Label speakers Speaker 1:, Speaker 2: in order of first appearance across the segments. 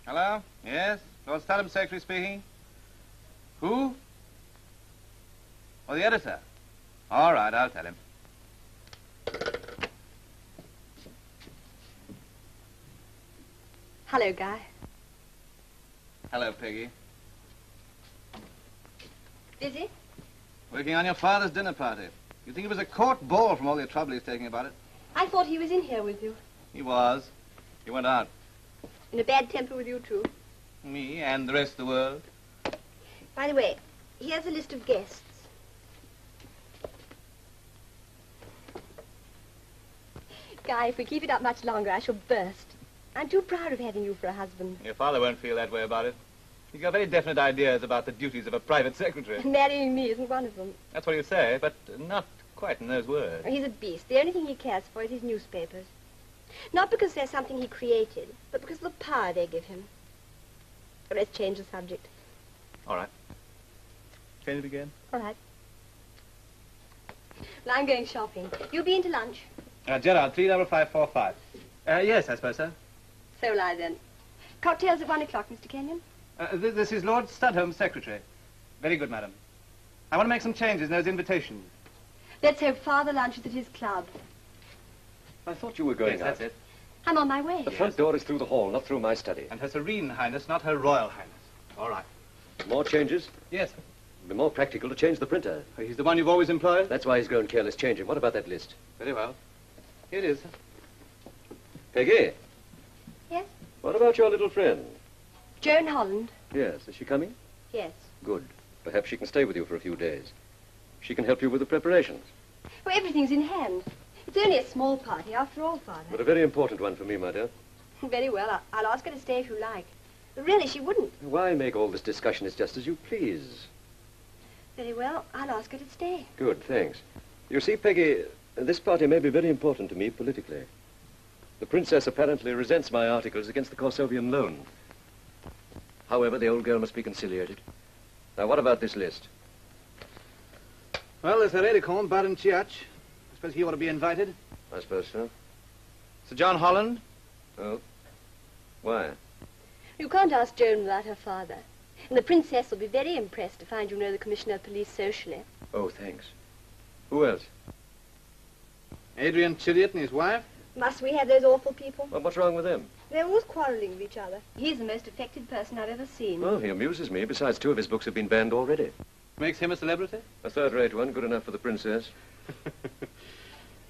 Speaker 1: Hello? Yes? Lord Studham's secretary speaking? Who? Oh, the editor. All right, I'll tell him.
Speaker 2: Hello, Guy.
Speaker 1: Hello, Peggy.
Speaker 2: Busy?
Speaker 1: Working on your father's dinner party. You think it was a court ball from all the trouble he's taking about it?
Speaker 2: I thought he was in here with you.
Speaker 1: He was. He went out.
Speaker 2: In a bad temper with you, too.
Speaker 1: Me and the rest of the world.
Speaker 2: By the way, here's a list of guests. Guy, if we keep it up much longer, I shall burst. I'm too proud of having you for a husband.
Speaker 1: Your father won't feel that way about it. He's got very definite ideas about the duties of a private secretary.
Speaker 2: Marrying me isn't one of them.
Speaker 1: That's what you say, but not quite in those words.
Speaker 2: He's a beast. The only thing he cares for is his newspapers. Not because they're something he created, but because of the power they give him. Let's change the subject.
Speaker 1: All right. Change it again?
Speaker 2: All right. Well, I'm going shopping. You'll be in to lunch?
Speaker 1: Gerard, 35545. Yes, I suppose so.
Speaker 2: So will I, then. Cocktails at 1 o'clock, Mr. Kenyon.
Speaker 1: This is Lord Studham's secretary. Very good, madam. I want to make some changes in those invitations.
Speaker 2: Let's hope Father lunches at his club.
Speaker 3: I thought you were going out.
Speaker 1: That's it.
Speaker 2: I'm on my way.
Speaker 3: The front door is through the hall, not through my study.
Speaker 1: And Her Serene Highness, not Her Royal Highness. All right.
Speaker 3: More changes?
Speaker 1: Yes,
Speaker 3: It'd be more practical to change the printer.
Speaker 1: he's the one you've always employed?
Speaker 3: That's why he's grown careless. Change him. What about that list?
Speaker 1: Very well. Here it is.
Speaker 3: Peggy,
Speaker 2: Yes?
Speaker 3: what about your little friend?
Speaker 2: Joan Holland.
Speaker 3: Yes, is she coming?
Speaker 2: Yes.
Speaker 3: Good. Perhaps she can stay with you for a few days. She can help you with the preparations.
Speaker 2: Well, everything's in hand. It's only a small party, after all, Father.
Speaker 3: But a very important one for me, my dear.
Speaker 2: Very well. I'll ask her to stay if you like. But really, she wouldn't.
Speaker 3: Why make all this discussion? It's just as you please.
Speaker 2: Very well. I'll ask her to stay.
Speaker 3: Good, thanks. You see, Peggy, this party may be very important to me politically. The princess apparently resents my articles against the Korsovian loan. However, the old girl must be conciliated. Now, what about this list?
Speaker 1: Well, there's Heredicon, Baron Chiach. I suppose he ought to be invited.
Speaker 3: I suppose so.
Speaker 1: Sir John Holland.
Speaker 3: Oh? Why?
Speaker 2: You can't ask Joan without her father. And the princess will be very impressed to find you know the Commissioner of Police socially.
Speaker 3: Oh, thanks. Who else?
Speaker 1: Adrian Chilliot and his wife.
Speaker 2: Must we have those awful people?
Speaker 3: Well, what's wrong with them?
Speaker 2: They're always quarreling with each other. He's the most affected person I've ever seen.
Speaker 3: Oh, he amuses me. Besides, 2 of his books have been banned already.
Speaker 1: Makes him a celebrity.
Speaker 3: A third-rate one, good enough for the princess.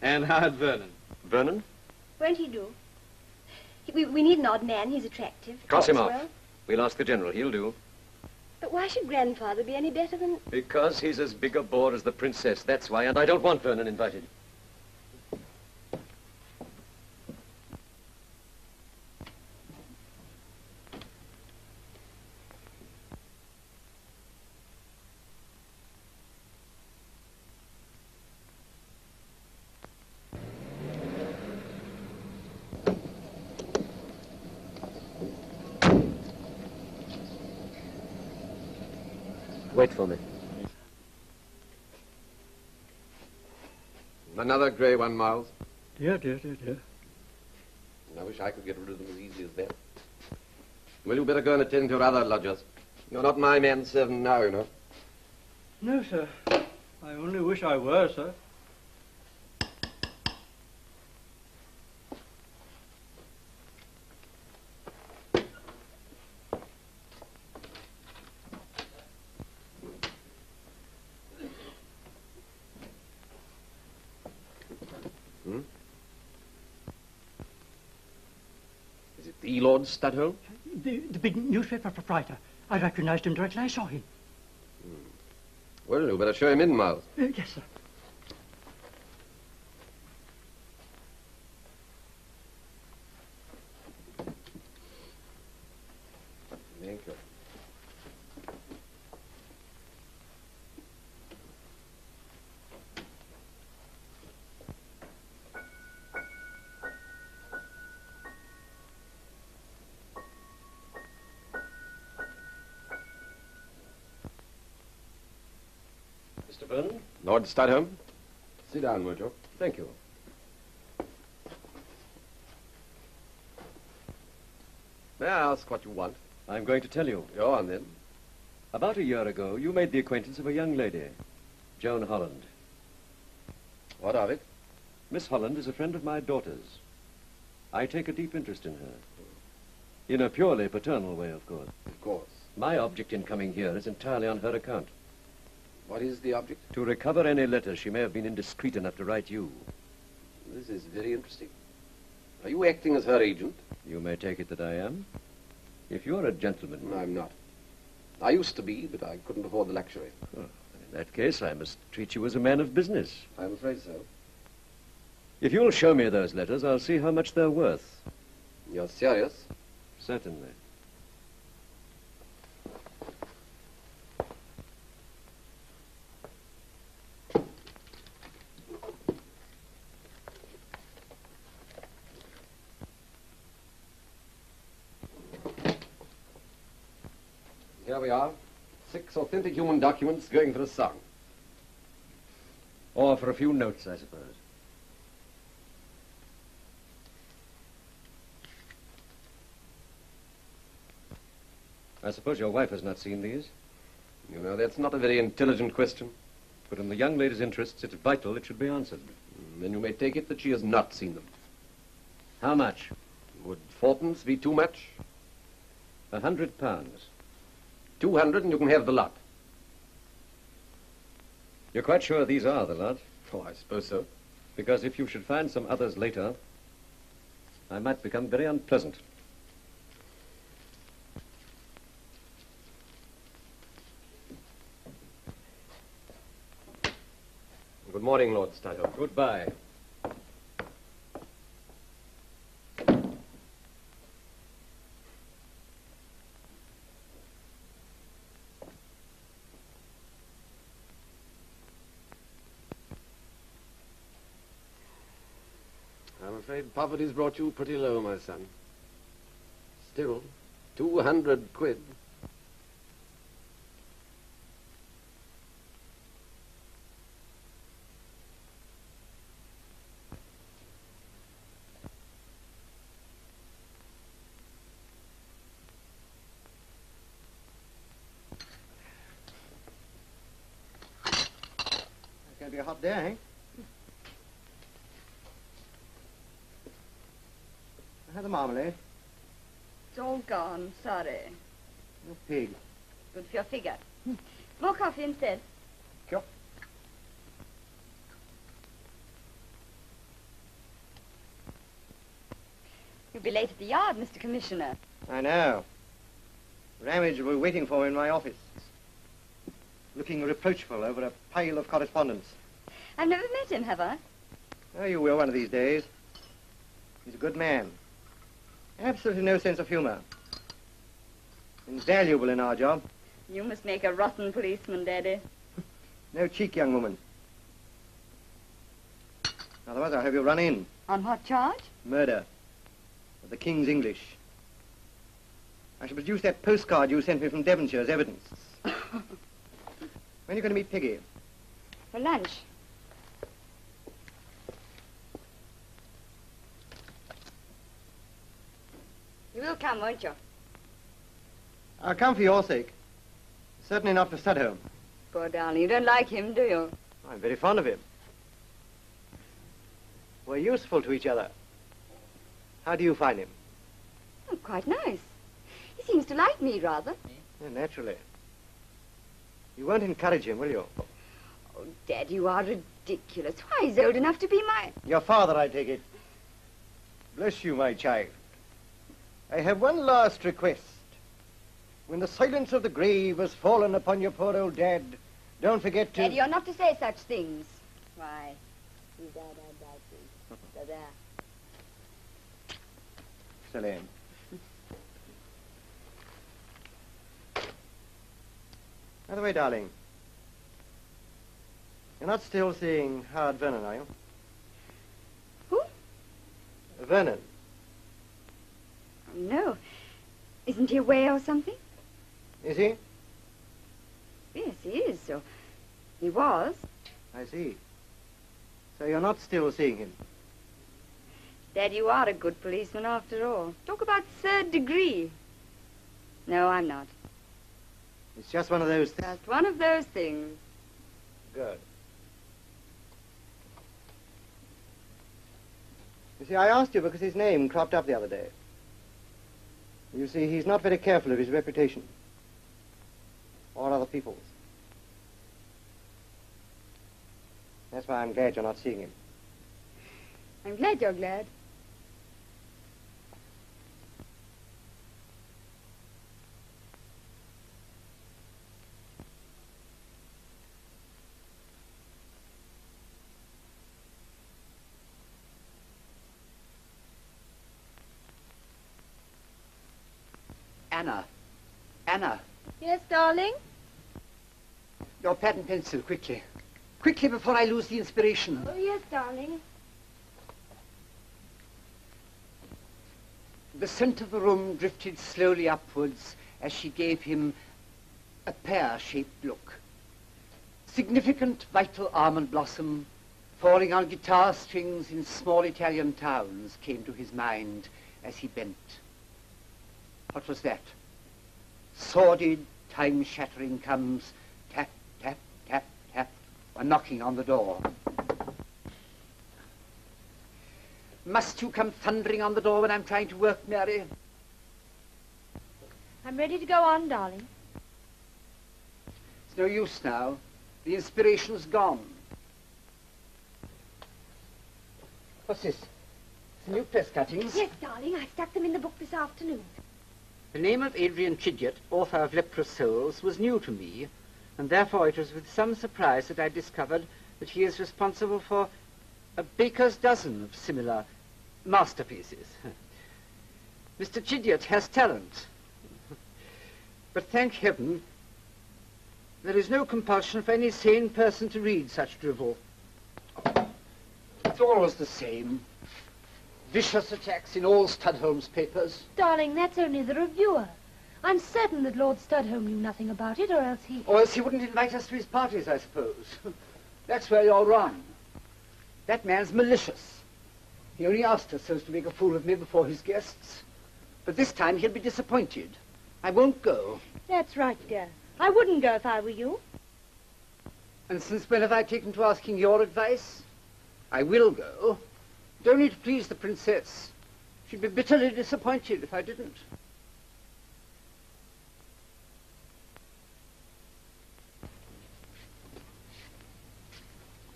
Speaker 1: And Howard Vernon.
Speaker 3: Vernon?
Speaker 2: Won't he do? We need an odd man. He's attractive.
Speaker 3: Cross him
Speaker 2: Talks
Speaker 3: off.
Speaker 2: well.
Speaker 3: We'll ask the general. He'll do.
Speaker 2: But why should Grandfather be any better than...
Speaker 3: Because he's as big a bore as the princess. That's why. And I don't want Vernon invited. Wait for me.
Speaker 4: Another grey one, Miles.
Speaker 5: Dear, dear, dear, dear.
Speaker 4: I wish I could get rid of them as easy as that. Well, you better go and attend to your other lodgers. You're not my manservant now, you know.
Speaker 5: No, sir. I only wish I were, sir.
Speaker 4: Is it the Lord Studholme?
Speaker 5: The big newspaper proprietor. I recognized him directly I saw him.
Speaker 4: Well, you better show him in, Miles.
Speaker 5: Yes, sir.
Speaker 4: Thank you.
Speaker 3: Mr. Vernon?
Speaker 4: Lord Studholme, sit down, would you?
Speaker 3: Thank you.
Speaker 4: May I ask what you want?
Speaker 3: I'm going to tell you.
Speaker 4: Go on, then.
Speaker 3: About a year ago, you made the acquaintance of a young lady, Joan Holland.
Speaker 4: What of it?
Speaker 3: Miss Holland is a friend of my daughter's. I take a deep interest in her. In a purely paternal way, of course.
Speaker 4: Of course.
Speaker 3: My object in coming here is entirely on her account.
Speaker 4: What is the object?
Speaker 3: To recover any letters she may have been indiscreet enough to write you.
Speaker 4: This is very interesting. Are you acting as her agent?
Speaker 3: You may take it that I am. If you're a gentleman...
Speaker 4: I'm not. I used to be, but I couldn't afford the luxury.
Speaker 3: Oh, in that case, I must treat you as a man of business.
Speaker 4: I'm afraid so.
Speaker 3: If you'll show me those letters, I'll see how much they're worth.
Speaker 4: You're serious?
Speaker 3: Certainly.
Speaker 4: Here we are. 6 authentic human documents going for a song.
Speaker 3: Or for a few notes, I suppose. I suppose your wife has not seen these?
Speaker 4: You know, that's not a very intelligent question.
Speaker 3: But in the young lady's interests, it's vital it should be answered.
Speaker 4: Then you may take it that she has not seen them.
Speaker 3: How much?
Speaker 4: Would fourpence be too much?
Speaker 3: £100.
Speaker 4: 200 and you can have the lot.
Speaker 3: You're quite sure these are the lot?
Speaker 4: Oh, I suppose so.
Speaker 3: Because if you should find some others later, I might become very unpleasant.
Speaker 4: Good morning, Lord Styles.
Speaker 3: Goodbye.
Speaker 4: I'm afraid poverty's brought you pretty low, my son. Still, 200 quid.
Speaker 5: It's going to be a hot day, eh? Have the marmalade.
Speaker 6: It's all gone, sorry.
Speaker 5: You pig.
Speaker 6: Good for your figure. More coffee instead.
Speaker 5: Sure.
Speaker 6: You'll be late at the yard, Mr. Commissioner.
Speaker 5: I know. Ramage will be waiting for me in my office, looking reproachful over a pile of correspondence.
Speaker 6: I've never met him, have I?
Speaker 5: Oh, you will one of these days. He's a good man. Absolutely no sense of humor. Invaluable in our job.
Speaker 6: You must make a rotten policeman, Daddy.
Speaker 5: No cheek, young woman. Otherwise, I'll have you run in.
Speaker 6: On what charge?
Speaker 5: Murder. Of the King's English. I shall produce that postcard you sent me from Devonshire as evidence. When are you going to meet Peggy?
Speaker 6: For lunch. You will come, won't you?
Speaker 5: I'll come for your sake. Certainly not for Studholme.
Speaker 6: Poor darling, you don't like him, do you?
Speaker 5: I'm very fond of him. We're useful to each other. How do you find him?
Speaker 6: Oh, quite nice. He seems to like me, rather.
Speaker 5: Yeah, naturally. You won't encourage him, will you?
Speaker 6: Oh, Dad, you are ridiculous. Why, he's old enough to be my...
Speaker 5: Your father, I take it. Bless you, my child. I have one last request. When the silence of the grave has fallen upon your poor old dad, don't forget to...
Speaker 6: Daddy, you're not to say such things. Why?
Speaker 5: Salam. By the way, darling, you're not still seeing Howard Vernon, are you?
Speaker 6: Who?
Speaker 5: Vernon.
Speaker 6: Oh, no. Isn't he away or something?
Speaker 5: Is he?
Speaker 6: Yes, he is. So he was.
Speaker 5: I see. So you're not still seeing him?
Speaker 6: Dad, you are a good policeman after all. Talk about third degree. No, I'm not.
Speaker 5: It's just one of those things.
Speaker 6: Just one of those things.
Speaker 5: Good. You see, I asked you because his name cropped up the other day. You see, he's not very careful of his reputation. Or other people's. That's why I'm glad you're not seeing him.
Speaker 6: I'm glad you're glad.
Speaker 7: Anna. Anna.
Speaker 2: Yes, darling?
Speaker 7: Your pad and pencil, quickly. Quickly before I lose the inspiration.
Speaker 2: Oh, yes, darling.
Speaker 7: The scent of the room drifted slowly upwards as she gave him a pear-shaped look. Significant, vital almond blossom falling on guitar strings in small Italian towns came to his mind as he bent. What was that? Sordid, time-shattering comes tap, tap, tap, tap, a knocking on the door. Must you come thundering on the door when I'm trying to work, Mary?
Speaker 2: I'm ready to go on, darling.
Speaker 7: It's no use now. The inspiration's gone. What's this? Some new press cuttings?
Speaker 2: Yes, darling. I stuck them in the book this afternoon.
Speaker 7: The name of Adrian Chidgett, author of Leprous Souls, was new to me, and therefore it was with some surprise that I discovered that he is responsible for a baker's dozen of similar masterpieces. Mr. Chidgett has talent. But thank heaven, there is no compulsion for any sane person to read such drivel. It's always the same. Vicious attacks in all Studholme's papers.
Speaker 2: Darling, that's only the reviewer. I'm certain that Lord Studholme knew nothing about it, or else he...
Speaker 7: Or else he wouldn't invite us to his parties, I suppose. That's where you're wrong. That man's malicious. He only asked us so as to make a fool of me before his guests. But this time he'll be disappointed. I won't go.
Speaker 2: That's right, dear. I wouldn't go if I were you.
Speaker 7: And since when have I taken to asking your advice? I will go. But only to please the princess. She'd be bitterly disappointed if I didn't.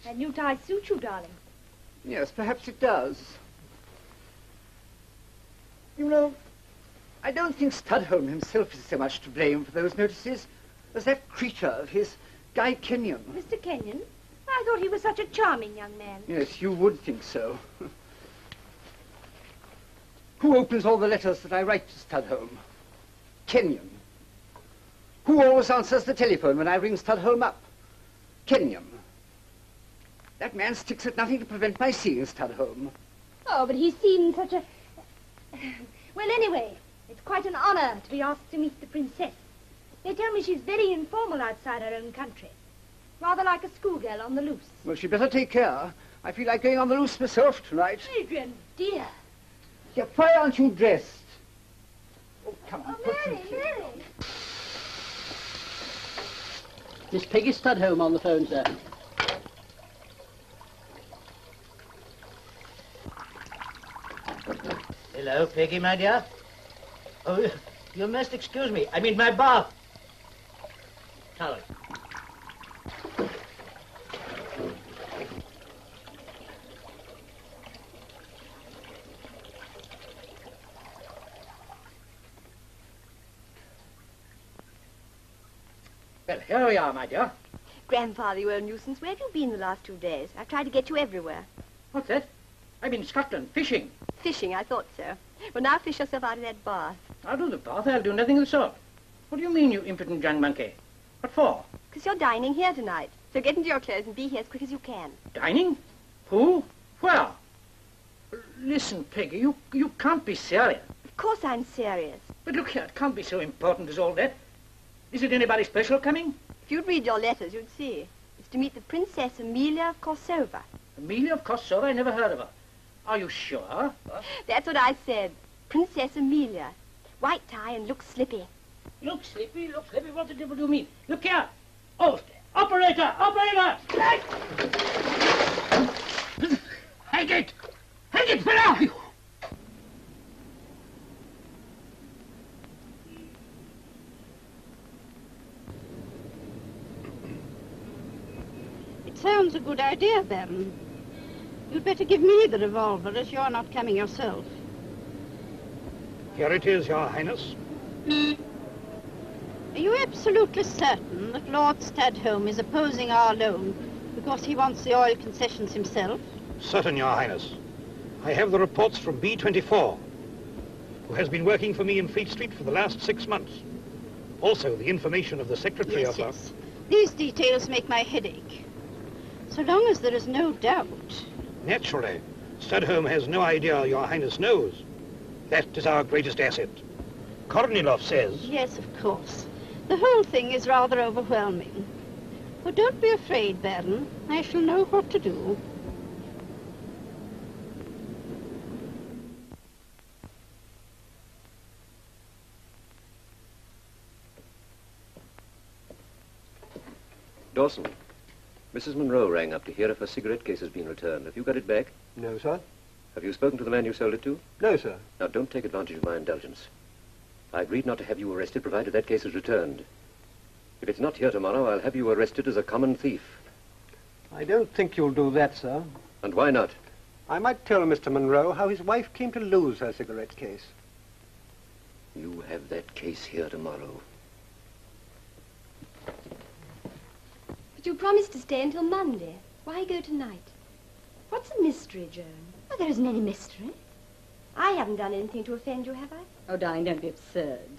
Speaker 2: That new tie suits you, darling.
Speaker 7: Yes, perhaps it does. You know, I don't think Studholme himself is so much to blame for those notices as that creature of his, Guy Kenyon.
Speaker 2: Mr. Kenyon? I thought he was such a charming young man.
Speaker 7: Yes, you would think so. Who opens all the letters that I write to Studholme? Kenyon. Who always answers the telephone when I ring Studholme up? Kenyon. That man sticks at nothing to prevent my seeing Studholme.
Speaker 2: Oh, but he seemed such a... Well, anyway, it's quite an honor to be asked to meet the princess. They tell me she's very informal outside her own country. Rather like a schoolgirl on the loose.
Speaker 7: Well, she'd better take care. I feel like going on the loose myself tonight.
Speaker 2: Adrian, dear.
Speaker 7: Yeah, why aren't you dressed? Oh, come on, put
Speaker 2: Mary,
Speaker 7: some clothes
Speaker 2: Mary.
Speaker 7: on.
Speaker 8: Miss Peggy Studholme on the phone, sir. Hello, Peggy, my dear. Oh, you must excuse me. I mean my bath. Sorry. Well, here we are, my dear.
Speaker 2: Grandfather, you're a nuisance. Where have you been the last 2 days? I've tried to get you everywhere.
Speaker 8: What's that? I'm in Scotland, fishing.
Speaker 2: Fishing, I thought so. Well, now fish yourself out of that bath.
Speaker 8: I'll do the bath. I'll do nothing of the sort. What do you mean, you impudent young monkey? What for?
Speaker 2: Because you're dining here tonight. So get into your clothes and be here as quick as you can.
Speaker 8: Dining? Who? Where? Listen, Peggy, you can't be serious.
Speaker 2: Of course I'm serious.
Speaker 8: But look here, it can't be so important as all that. Is it anybody special coming?
Speaker 2: If you'd read your letters, you'd see. It's to meet the Princess Amelia of Korsova.
Speaker 8: Amelia of Korsova? I never heard of her. Are you sure?
Speaker 2: That's what I said. Princess Amelia. White tie and looks slippy.
Speaker 8: Look, Slippy, what the devil do you mean? Look here! Oh, operator! Hang it! Where are you?
Speaker 6: It sounds a good idea, Baron. You'd better give me the revolver, as you're not coming yourself.
Speaker 9: Here it is, Your Highness.
Speaker 6: Are you absolutely certain that Lord Stadholm is opposing our loan because he wants the oil concessions himself?
Speaker 9: Certain, Your Highness. I have the reports from B-24, who has been working for me in Fleet Street for the last 6 months. Also, the information of the Secretary of...
Speaker 6: Yes. These details make my head ache. So long as there is no doubt.
Speaker 9: Naturally. Stadholm has no idea Your Highness knows. That is our greatest asset. Kornilov says...
Speaker 6: Yes, of course. The whole thing is rather overwhelming. But don't be afraid, Baron. I shall know what to do.
Speaker 3: Dawson, Mrs. Monroe rang up to hear if her cigarette case has been returned. Have you got it back?
Speaker 5: No, sir.
Speaker 3: Have you spoken to the man you sold it to?
Speaker 5: No, sir.
Speaker 3: Now, don't take advantage of my indulgence. I agreed not to have you arrested, provided that case is returned. If it's not here tomorrow, I'll have you arrested as a common thief.
Speaker 5: I don't think you'll do that, sir.
Speaker 3: And why not?
Speaker 5: I might tell Mr. Monroe how his wife came to lose her cigarette case.
Speaker 3: You have that case here tomorrow.
Speaker 2: But you promised to stay until Monday. Why go tonight? What's the mystery, Joan?
Speaker 6: Oh, there isn't any mystery.
Speaker 2: I haven't done anything to offend you, have I?
Speaker 6: Oh, darling, don't be absurd.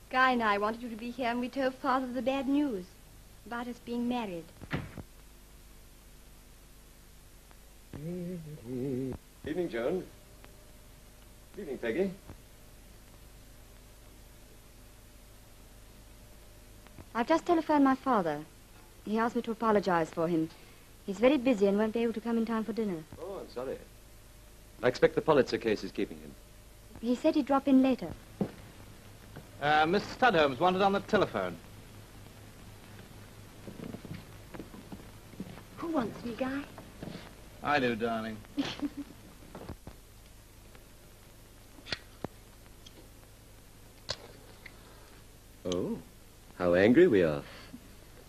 Speaker 2: Guy and I wanted you to be here, and we told Father the bad news about us being married.
Speaker 3: Evening, Joan. Evening, Peggy.
Speaker 10: I've just telephoned my father. He asked me to apologize for him. He's very busy and won't be able to come in time for dinner.
Speaker 3: Oh, I'm sorry. I expect the Pulitzer case is keeping him.
Speaker 10: He said he'd drop in later.
Speaker 1: Mr. Stadholm's wanted on the telephone.
Speaker 2: Who wants me, Guy?
Speaker 1: I do, darling.
Speaker 3: Oh, how angry we are.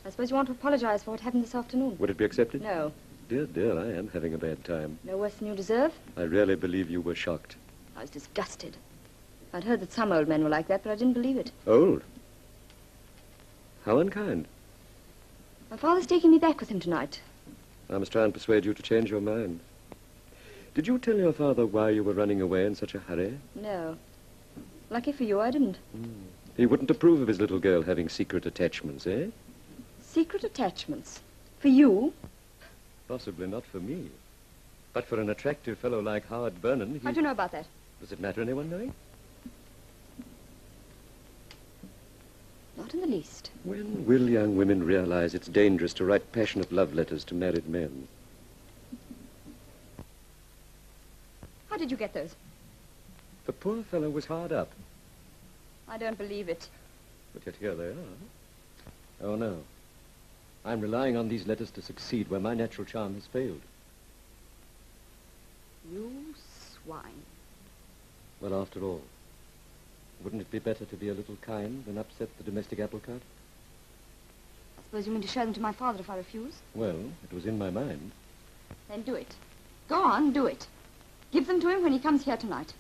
Speaker 10: I suppose you want to apologize for what happened this afternoon.
Speaker 3: Would it be accepted?
Speaker 10: No.
Speaker 3: Dear, dear, I am having a bad time.
Speaker 10: No worse than you deserve.
Speaker 3: I really believe you were shocked.
Speaker 10: I was disgusted. I'd heard that some old men were like that, but I didn't believe it.
Speaker 3: Old? How unkind.
Speaker 10: My father's taking me back with him tonight.
Speaker 3: I must try and persuade you to change your mind. Did you tell your father why you were running away in such a hurry?
Speaker 10: No. Lucky for you, I didn't.
Speaker 3: He wouldn't approve of his little girl having secret attachments, eh?
Speaker 10: Secret attachments? For you?
Speaker 3: Possibly not for me. But for an attractive fellow like Howard Vernon,
Speaker 10: How do you know about that?
Speaker 3: Does it matter anyone knowing?
Speaker 10: Not in the least.
Speaker 3: When will young women realize it's dangerous to write passionate love letters to married men?
Speaker 10: How did you get those?
Speaker 3: The poor fellow was hard up,
Speaker 10: I don't believe it.
Speaker 3: but yet here they are. Oh, no. I'm relying on these letters to succeed where my natural charm has failed.
Speaker 10: You swine.
Speaker 3: Well, after all, wouldn't it be better to be a little kind than upset the domestic apple cart?
Speaker 10: I suppose you mean to show them to my father if I refuse?
Speaker 3: Well, it was in my mind.
Speaker 10: Then do it. Go on, do it. Give them to him when he comes here tonight.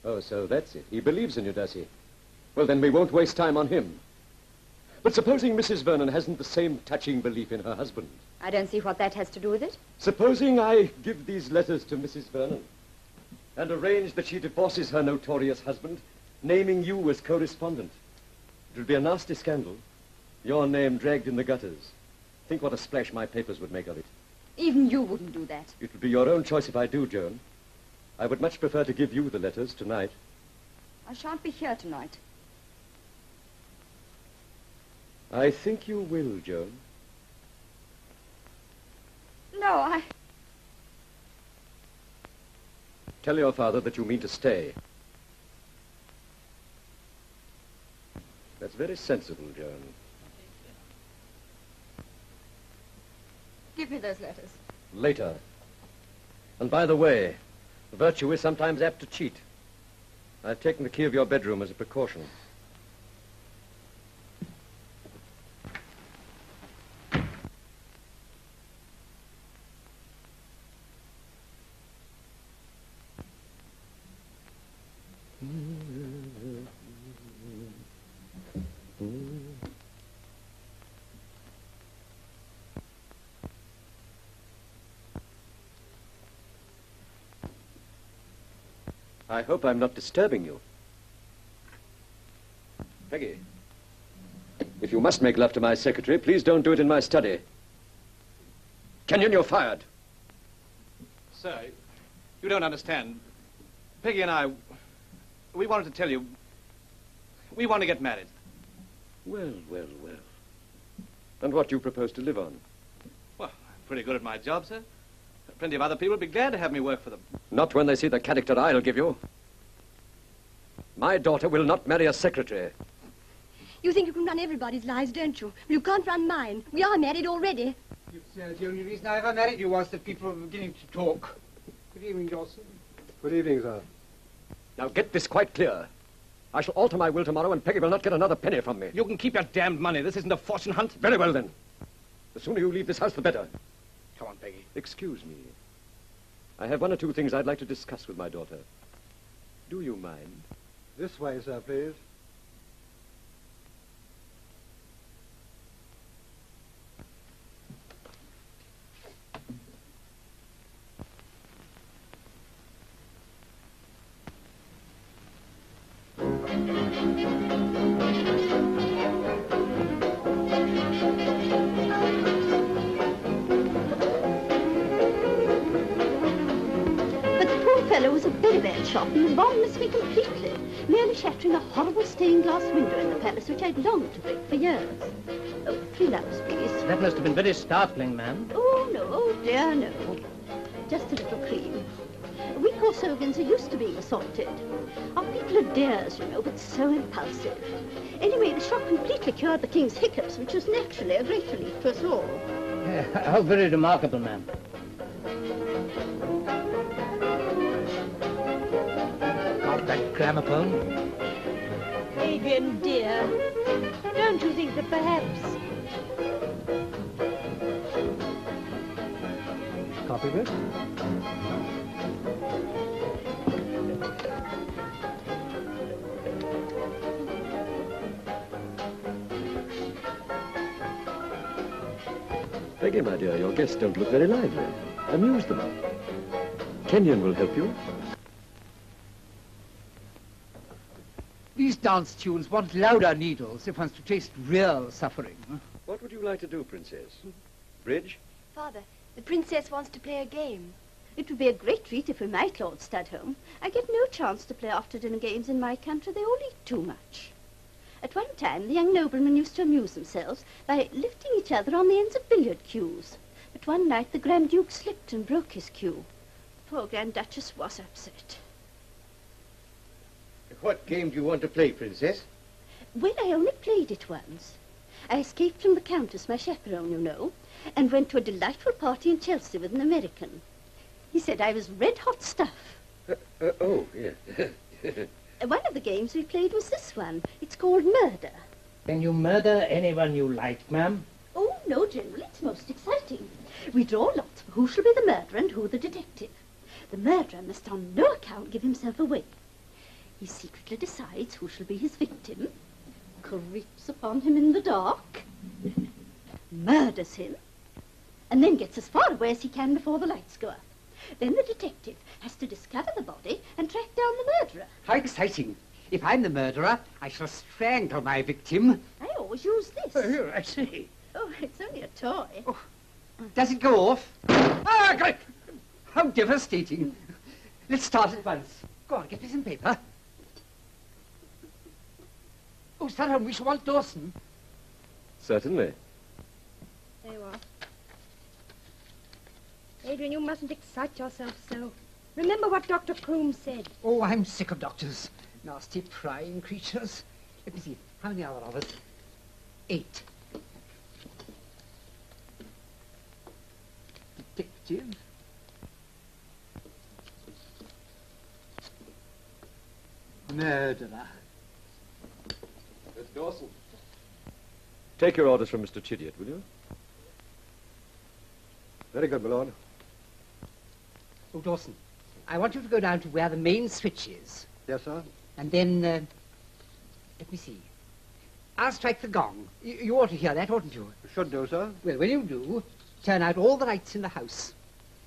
Speaker 3: Oh, so that's it. He believes in you, does he? Well, then we won't waste time on him. But supposing Mrs. Vernon hasn't the same touching belief in her husband.
Speaker 10: I don't see what that has to do with it.
Speaker 3: Supposing I give these letters to Mrs. Vernon and arrange that she divorces her notorious husband, naming you as correspondent. It would be a nasty scandal. Your name dragged in the gutters. Think what a splash my papers would make of it.
Speaker 10: Even you wouldn't do that.
Speaker 3: It would be your own choice if I do, Joan. I would much prefer to give you the letters tonight.
Speaker 10: I shan't be here tonight.
Speaker 3: I think you will, Joan.
Speaker 10: No,
Speaker 3: Tell your father that you mean to stay. That's very sensible, Joan.
Speaker 10: Give me those letters.
Speaker 3: Later. And by the way, virtue is sometimes apt to cheat. I've taken the key of your bedroom as a precaution. I hope I'm not disturbing you. Peggy, if you must make love to my secretary, please don't do it in my study. Kenyon, you're fired.
Speaker 1: Sir, you don't understand. Peggy and I, we wanted to tell you, we want to get married.
Speaker 3: Well, well, well. And what do you propose to live on?
Speaker 1: Well, I'm pretty good at my job, sir. Plenty of other people would be glad to have me work for them.
Speaker 3: Not when they see the character I'll give you. My daughter will not marry a secretary.
Speaker 2: You think you can run everybody's lives, don't you? Well, you can't run mine. We are married already.
Speaker 7: The only reason I ever married you was that people were beginning to talk. Good evening, Dawson.
Speaker 5: Good evening, sir.
Speaker 3: Now get this quite clear. I shall alter my will tomorrow and Peggy will not get another penny from me.
Speaker 1: You can keep your damned money. This isn't a fortune hunt.
Speaker 3: Very well, then. The sooner you leave this house, the better.
Speaker 1: Come on, Peggy.
Speaker 3: Excuse me. I have one or two things I'd like to discuss with my daughter. Do you mind?
Speaker 5: This way, sir, please.
Speaker 6: Shot and bombed me completely, nearly shattering a horrible stained glass window in the palace which I'd longed to break for years. Oh, 3 lamps, please.
Speaker 8: That must have been very startling, ma'am.
Speaker 6: Oh, no, oh dear, no. Just a little cream. A week or so against are used to being assaulted. Our people are dears, you know, but so impulsive. Anyway, the shock completely cured the king's hiccups, which was naturally a great relief to us all.
Speaker 8: How very remarkable, ma'am. That gramophone.
Speaker 2: Adrian, dear, don't you think that perhaps...
Speaker 5: Copyright?
Speaker 3: Peggy, my dear, your guests don't look very lively. Amuse them. Kenyon will help you.
Speaker 7: These dance tunes want louder needles if one's to taste real suffering.
Speaker 3: What would you like to do, Princess? Bridge?
Speaker 2: Father, the princess wants to play a game.
Speaker 6: It would be a great treat if we might, Lord Studholme. I get no chance to play after-dinner games in my country. They all eat too much. At one time, the young noblemen used to amuse themselves by lifting each other on the ends of billiard cues. But one night, the Grand Duke slipped and broke his cue. The poor Grand Duchess was upset.
Speaker 5: What game do you want to play, Princess?
Speaker 6: Well, I only played it once. I escaped from the Countess, my chaperone, you know, and went to a delightful party in Chelsea with an American. He said I was red-hot stuff.
Speaker 3: Oh, yeah.
Speaker 6: One of the games we played was this one. It's called Murder.
Speaker 8: Can you murder anyone you like, ma'am?
Speaker 6: Oh, no, General, it's most exciting. We draw lots for who shall be the murderer and who the detective. The murderer must on no account give himself away. He secretly decides who shall be his victim, creeps upon him in the dark, murders him, and then gets as far away as he can before the lights go up. Then the detective has to discover the body and track down the murderer.
Speaker 7: How exciting. If I'm the murderer, I shall strangle my victim.
Speaker 6: I always use this.
Speaker 8: Oh, here, I see.
Speaker 6: Oh, it's only a toy.
Speaker 7: Oh, does it go off? Ah, great. How devastating. Let's start at once. Go on, get me some paper. Oh, Studholme, we shall want Dawson.
Speaker 3: Certainly.
Speaker 2: There you are. Adrian, you mustn't excite yourself so. Remember what Dr. Coombs said.
Speaker 7: Oh, I'm sick of doctors. Nasty, prying creatures. Let me see. How many other of us? 8. Detective. Murderer.
Speaker 4: Miss Dawson.
Speaker 3: Take your orders from Mr. Chidiock, will you?
Speaker 5: Very good, my lord.
Speaker 7: Oh, Dawson, I want you to go down to where the main switch is.
Speaker 5: Yes, sir.
Speaker 7: And then, let me see. I'll strike the gong. You ought to hear that, oughtn't you?
Speaker 5: Should do, sir.
Speaker 7: Well, when you do, turn out all the lights in the house.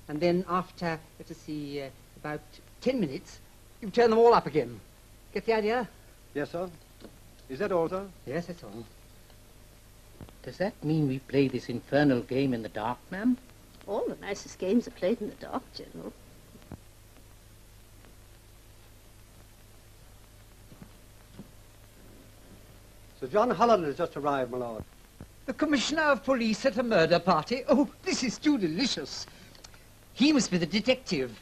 Speaker 7: And then after, let us see, about 10 minutes, you turn them all up again. Get the idea?
Speaker 5: Yes, sir. Is that all, sir?
Speaker 7: Yes, that's all.
Speaker 8: Does that mean we play this infernal game in the dark, ma'am?
Speaker 6: All the nicest games are played in the dark, General.
Speaker 5: Sir John Holland has just arrived, my lord.
Speaker 7: The Commissioner of Police at a murder party? Oh, this is too delicious. He must be the detective.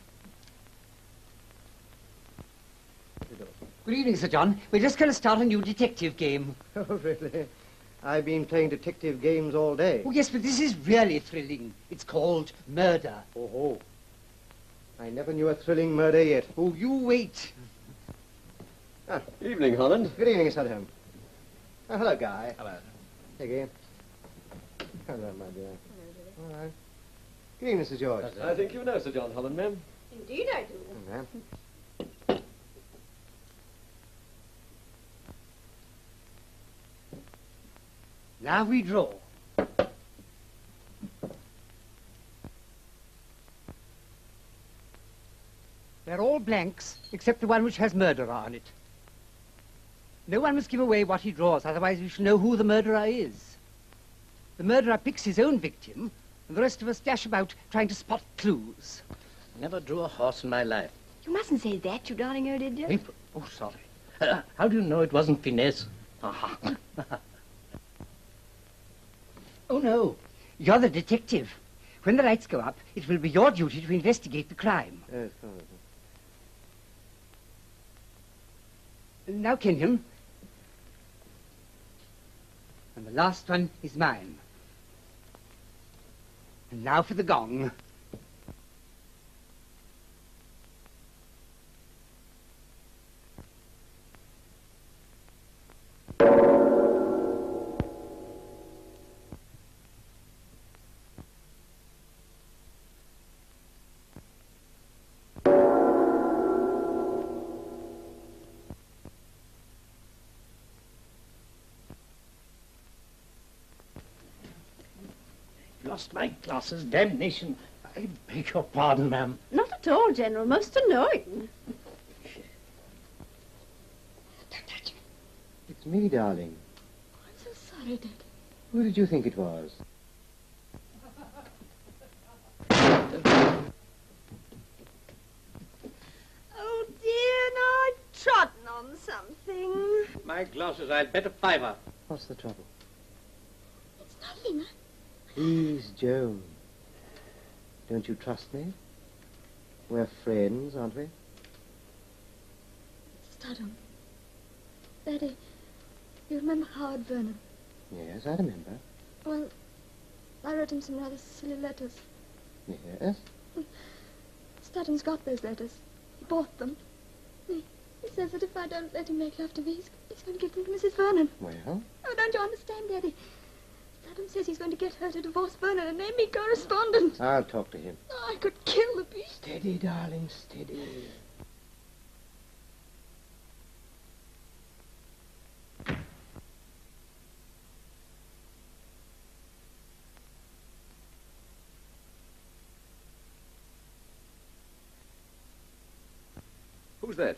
Speaker 7: Good evening, Sir John. We're just going to start a new detective game.
Speaker 5: Oh, really? I've been playing detective games all day.
Speaker 7: Oh, yes, but this is really thrilling. It's called Murder.
Speaker 5: Oh. I never knew a thrilling murder yet.
Speaker 7: Oh, you wait.
Speaker 3: Evening, Holland.
Speaker 5: Good evening, Sir Holmes. Hello, Guy.
Speaker 8: Hello.
Speaker 5: Again. Hello, my dear. All right. Good evening, Mrs. George.
Speaker 3: I think you know Sir John Holland, ma'am.
Speaker 2: Indeed I do.
Speaker 5: Ma'am.
Speaker 7: Now we draw. They're all blanks, except the one which has murderer on it. No one must give away what he draws, otherwise we shall know who the murderer is. The murderer picks his own victim, and the rest of us dash about trying to spot clues.
Speaker 8: Never drew a horse in my life.
Speaker 10: You mustn't say that, you darling old idiot.
Speaker 8: April. Oh, sorry. How do you know it wasn't finesse? Aha.
Speaker 7: Oh, no. You're the detective. When the lights go up, it will be your duty to investigate the crime.
Speaker 5: Yes, come on.
Speaker 7: Now, Kenyon. And the last one is mine. And now for the gong.
Speaker 8: Lost my glasses, damnation. I beg your pardon, ma'am.
Speaker 6: Not at all, General. Most annoying. Don't touch me.
Speaker 5: It's me, darling.
Speaker 6: I'm so sorry, Dad.
Speaker 5: Who did you think it was?
Speaker 2: Oh, dear, now I've trodden on something.
Speaker 8: My glasses, I'll bet a fiver.
Speaker 5: What's the trouble?
Speaker 6: It's nothing.
Speaker 5: Please, Joan. Don't you trust me? We're friends, aren't we?
Speaker 6: Studham. Daddy, you remember Howard Vernon?
Speaker 5: Yes, I remember.
Speaker 6: Well, I wrote him some rather silly letters.
Speaker 5: Yes?
Speaker 6: Studham's got those letters. He bought them. He says that if I don't let him make love to me, he's going to give them to Mrs. Vernon.
Speaker 5: Well?
Speaker 6: Oh, don't you understand, Daddy? Studham says he's going to get her to divorce Vernon and name me correspondent.
Speaker 5: I'll talk to him.
Speaker 6: Oh, I could kill the beast.
Speaker 5: Steady, darling, steady.
Speaker 3: Who's that?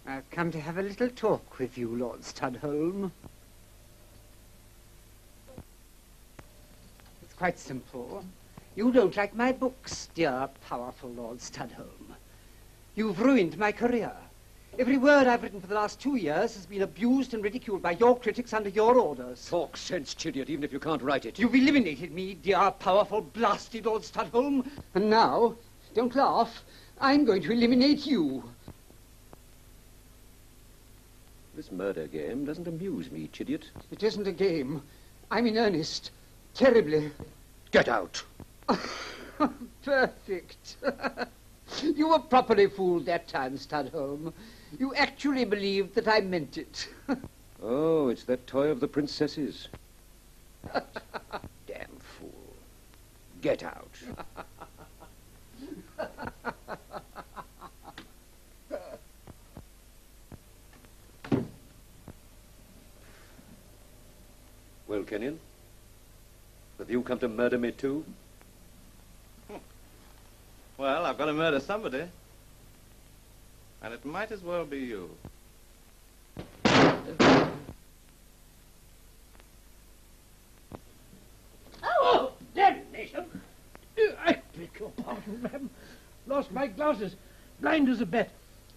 Speaker 7: I've come to have a little talk with you, Lord Studholme. It's quite simple. You don't like my books, dear, powerful Lord Studholme. You've ruined my career. Every word I've written for the last 2 years has been abused and ridiculed by your critics under your orders.
Speaker 3: Talk sense, Chidiock, even if you can't write it.
Speaker 7: You've eliminated me, dear, powerful, blasted Lord Studholme. And now, don't laugh, I'm going to eliminate you.
Speaker 3: This murder game doesn't amuse me, Chidiot.
Speaker 7: It isn't a game. I'm in earnest. Terribly.
Speaker 9: Get out.
Speaker 7: Perfect. You were properly fooled that time, Studholme. You actually believed that I meant it.
Speaker 3: Oh, it's that toy of the princess's. Damn fool. Get out. Well, Kenyon, have you come to murder me too?
Speaker 1: Well, I've got to murder somebody. And it might as well be you.
Speaker 8: Oh, damnation! I beg your pardon, ma'am. Lost my glasses. Blind as a bat.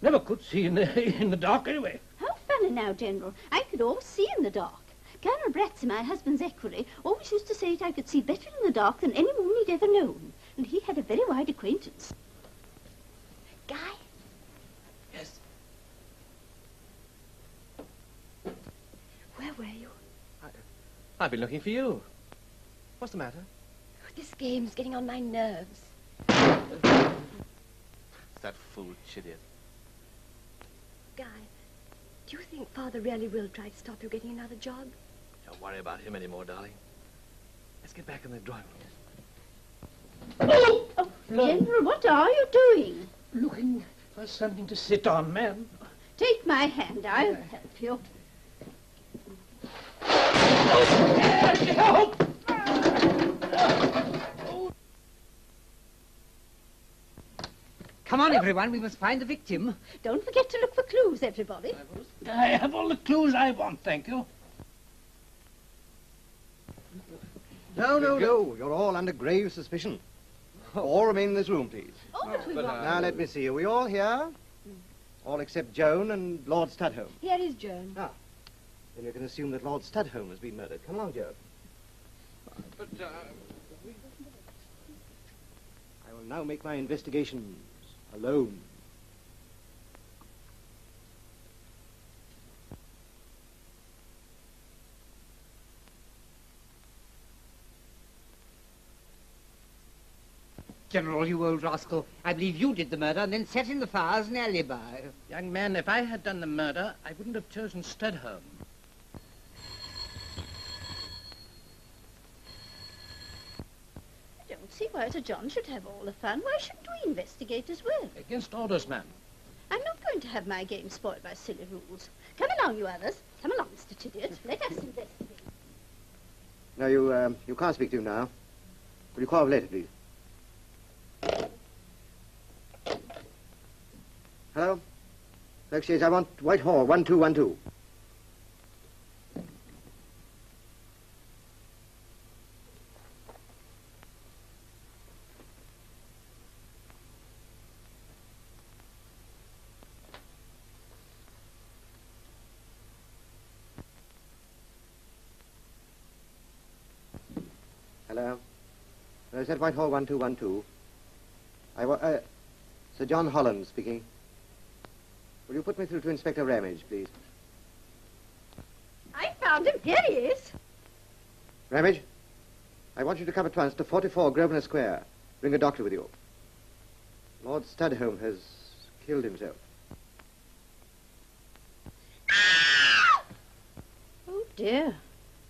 Speaker 8: Never could see in the dark anyway.
Speaker 6: How funny now, General. I could always see in the dark. Colonel Bratsey, my husband's equerry, always used to say that I could see better in the dark than any woman he'd ever known. And he had a very wide acquaintance.
Speaker 2: Guy?
Speaker 1: Yes.
Speaker 2: Where were you?
Speaker 1: I've been looking for you. What's the matter?
Speaker 2: This game's getting on my nerves.
Speaker 1: It's that fool Chidiot.
Speaker 2: Guy, do you think Father really will try to stop you getting another job?
Speaker 1: Don't worry about him anymore, darling. Let's get back in the drawing room.
Speaker 8: Oh!
Speaker 6: Oh, General, what are you doing?
Speaker 8: Looking for something to sit on, ma'am.
Speaker 6: Take my hand. I'll help you.
Speaker 8: Help!
Speaker 7: Come on, everyone. We must find the victim.
Speaker 6: Don't forget to look for clues, everybody.
Speaker 8: I have all the clues I want, thank you.
Speaker 5: No, no, no. You're all under grave suspicion. All remain in this room, please.
Speaker 6: Oh, but we want...
Speaker 5: Now, let me see. Are we all here? All except Joan and Lord Studholme.
Speaker 2: Here is Joan.
Speaker 5: Ah. Then you can assume that Lord Studholme has been murdered. Come along, Joan.
Speaker 1: But,
Speaker 5: I will now make my investigations alone.
Speaker 7: General, you old rascal. I believe you did the murder and then set in the fire as an alibi.
Speaker 8: Young man, if I had done the murder, I wouldn't have chosen Studholme.
Speaker 6: I don't see why Sir John should have all the fun. Why shouldn't we investigate as well?
Speaker 8: Against orders, ma'am.
Speaker 6: I'm not going to have my game spoiled by silly rules. Come along, you others. Come along, Mr. Chidiot. Let us investigate.
Speaker 5: No, you can't speak to him now. Will you call later, please? Hello? Exchange, I want Whitehall, 1212. Hello? Is that Whitehall 1212? Sir John Holland speaking. Will you put me through to Inspector Ramage, please?
Speaker 6: I found him. Here he is.
Speaker 5: Ramage, I want you to come at once to 44 Grosvenor Square. Bring a doctor with you. Lord Studholme has killed himself.
Speaker 6: Oh, dear.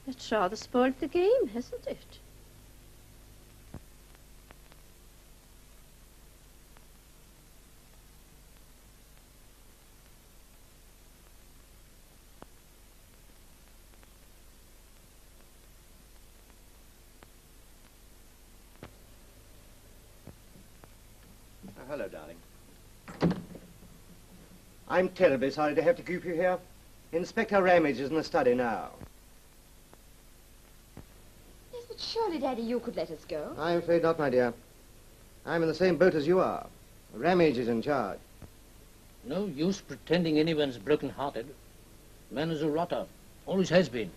Speaker 6: That's rather spoiled the game, hasn't it?
Speaker 5: Hello, darling. I'm terribly sorry to have to keep you here. Inspector Ramage is in the study now.
Speaker 2: Yes, but surely, Daddy, you could let us go.
Speaker 5: I'm afraid not, my dear. I'm in the same boat as you are. Ramage is in charge.
Speaker 8: No use pretending anyone's broken-hearted. Man is a rotter. Always has been.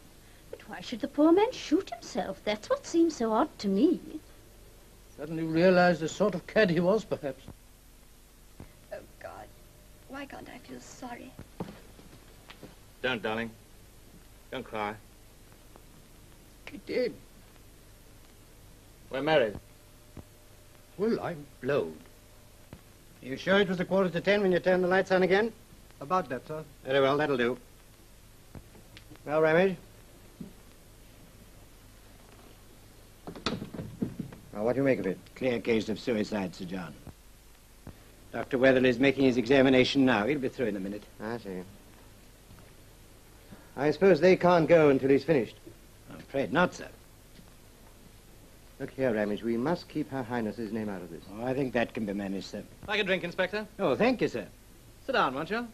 Speaker 6: But why should the poor man shoot himself? That's what seems so odd to me.
Speaker 8: Suddenly realized the sort of cad he was, perhaps.
Speaker 2: Oh, God. Why can't I feel sorry?
Speaker 1: Don't, darling. Don't cry.
Speaker 8: He did.
Speaker 1: We're married.
Speaker 8: Well, I'm blowed.
Speaker 5: You sure it was 9:45 when you turned the lights on again?
Speaker 1: About that, sir.
Speaker 5: Very well, that'll do. Well, Ramage? Now, what do you make of it?
Speaker 11: Clear case of suicide, Sir John. Dr. Weatherly's making his examination now. He'll be through in a minute.
Speaker 5: I see. I suppose they can't go until he's finished.
Speaker 11: I'm afraid not, sir.
Speaker 5: Look here, Ramage, we must keep Her Highness's name out of this.
Speaker 11: Oh, I think that can be managed, sir.
Speaker 1: Like a drink, Inspector?
Speaker 11: Oh, thank you, sir.
Speaker 1: Sit down, won't you?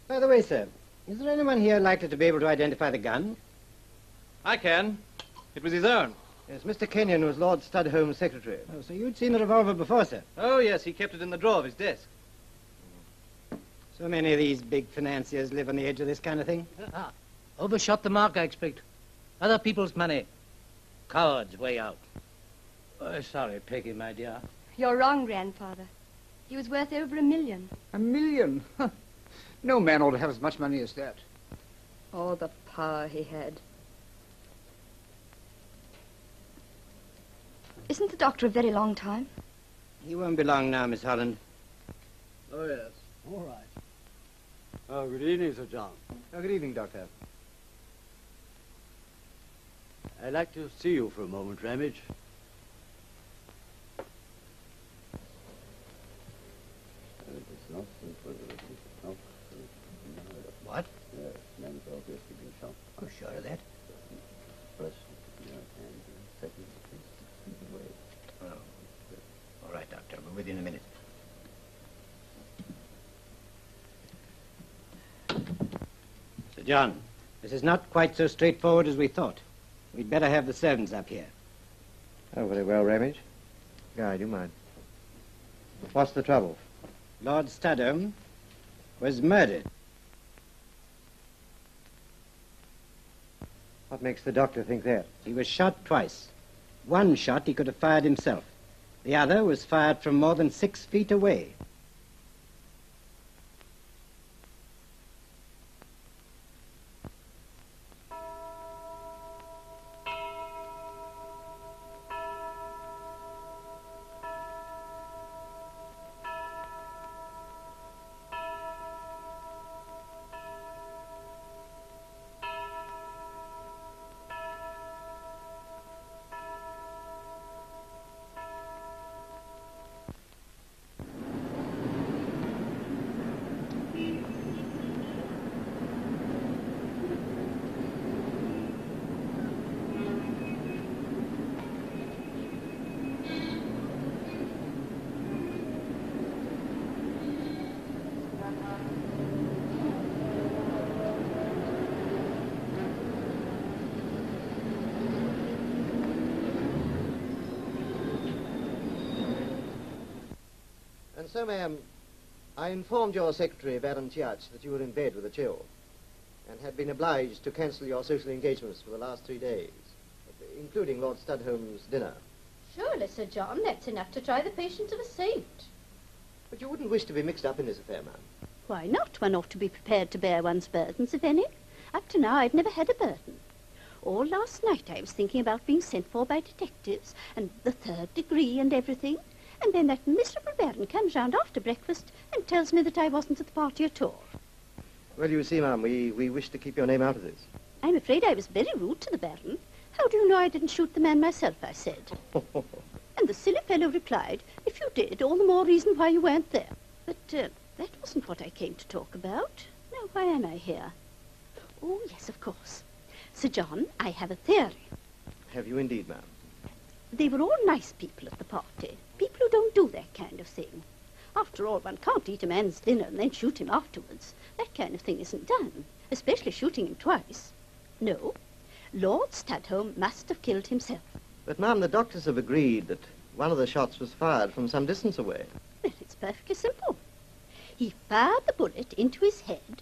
Speaker 11: By the way, sir, is there anyone here likely to be able to identify the gun?
Speaker 1: I can. It was his own.
Speaker 5: Yes, Mr. Kenyon was Lord Studholme's secretary.
Speaker 11: Oh, so you'd seen the revolver before, sir?
Speaker 1: Oh, yes, he kept it in the drawer of his desk.
Speaker 11: So many of these big financiers live on the edge of this kind of thing.
Speaker 8: Overshot the mark, I expect. Other people's money. Cowards way out. Oh, sorry, Peggy, my dear.
Speaker 10: You're wrong, Grandfather. He was worth over $1 million.
Speaker 12: $1 million? No man ought to have as much money as that.
Speaker 10: Oh, the power he had. Isn't the doctor a very long time?
Speaker 11: He won't be long now, Miss Holland.
Speaker 13: Oh, yes. All right. Oh, good evening, Sir John.
Speaker 5: Oh, good evening, Doctor.
Speaker 13: I'd like to see you for a moment, Ramage.
Speaker 11: What? Oh, sure of that. Oh. All right, Doctor. I'll be with you in a minute. Sir John, this is not quite so straightforward as we thought. We'd better have the servants up here.
Speaker 5: Oh, very well, Ramage. Guy, do you mind? What's the trouble?
Speaker 11: Lord Studholme was murdered.
Speaker 5: What makes the doctor think that?
Speaker 11: He was shot twice. One shot he could have fired himself. The other was fired from more than 6 feet away.
Speaker 5: And so, ma'am, I informed your secretary, Baron Tiach, that you were in bed with a chill and had been obliged to cancel your social engagements for the last 3 days, including Lord Studholme's dinner.
Speaker 6: Surely, Sir John, that's enough to try the patience of a saint.
Speaker 5: But you wouldn't wish to be mixed up in this affair, ma'am.
Speaker 6: Why not? One ought to be prepared to bear one's burdens, if any. Up to now, I've never had a burden. All last night I was thinking about being sent for by detectives and the 3rd degree and everything. And then that miserable Baron comes round after breakfast and tells me that I wasn't at the party at all.
Speaker 5: Well, you see, ma'am, we wish to keep your name out of this.
Speaker 6: I'm afraid I was very rude to the Baron. How do you know I didn't shoot the man myself, I said. And the silly fellow replied, if you did, all the more reason why you weren't there. But that wasn't what I came to talk about. Now, why am I here? Oh, yes, of course. Sir John, I have a theory.
Speaker 5: Have you indeed, ma'am?
Speaker 6: They were all nice people at the party. People who don't do that kind of thing. After all, one can't eat a man's dinner and then shoot him afterwards. That kind of thing isn't done, especially shooting him twice. No, Lord Studholme must have killed himself.
Speaker 5: But, ma'am, the doctors have agreed that one of the shots was fired from some distance away.
Speaker 6: Well, it's perfectly simple. He fired the bullet into his head,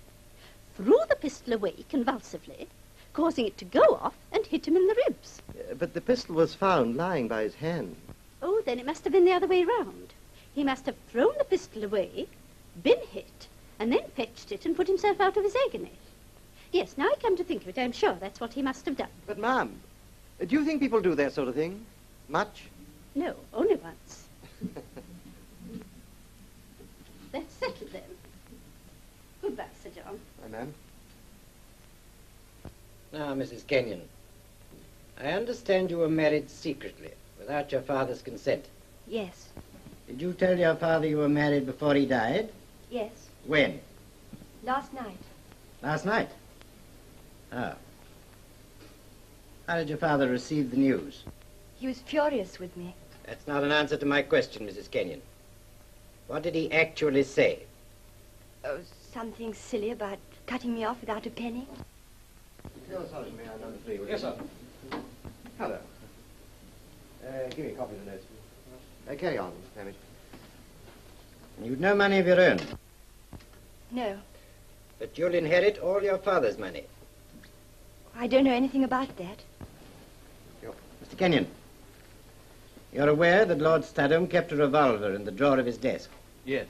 Speaker 6: threw the pistol away convulsively, causing it to go off and hit him in the ribs.
Speaker 5: But the pistol was found lying by his hand.
Speaker 6: Oh, then it must have been the other way round. He must have thrown the pistol away, been hit, and then fetched it and put himself out of his agony. Yes, now I come to think of it, I'm sure that's what he must have done.
Speaker 5: But, Ma'am, do you think people do that sort of thing? Much?
Speaker 6: No, only once. That's settled then. Goodbye, Sir John.
Speaker 5: Bye, ma'am.
Speaker 11: Now, Mrs. Kenyon, I understand you were married secretly, without your father's consent.
Speaker 2: Yes.
Speaker 11: Did you tell your father you were married before he died?
Speaker 2: Yes.
Speaker 11: When?
Speaker 2: Last night.
Speaker 11: Last night? Oh. How did your father receive the news?
Speaker 2: He was furious with me.
Speaker 11: That's not an answer to my question, Mrs. Kenyon. What did he actually say?
Speaker 2: Oh, something silly about cutting me off without a penny.
Speaker 5: Sorry, may I number 3, will you?
Speaker 1: Yes, sir.
Speaker 5: Hello. Give me a copy of the notes. Carry on, Mr. Flemish.
Speaker 11: You've no money of your own,
Speaker 2: No,
Speaker 11: but you'll inherit all your father's money.
Speaker 2: I don't know anything about that.
Speaker 11: Mr. Kenyon, you're aware that Lord Studham kept a revolver in the drawer of his desk.
Speaker 1: Yes.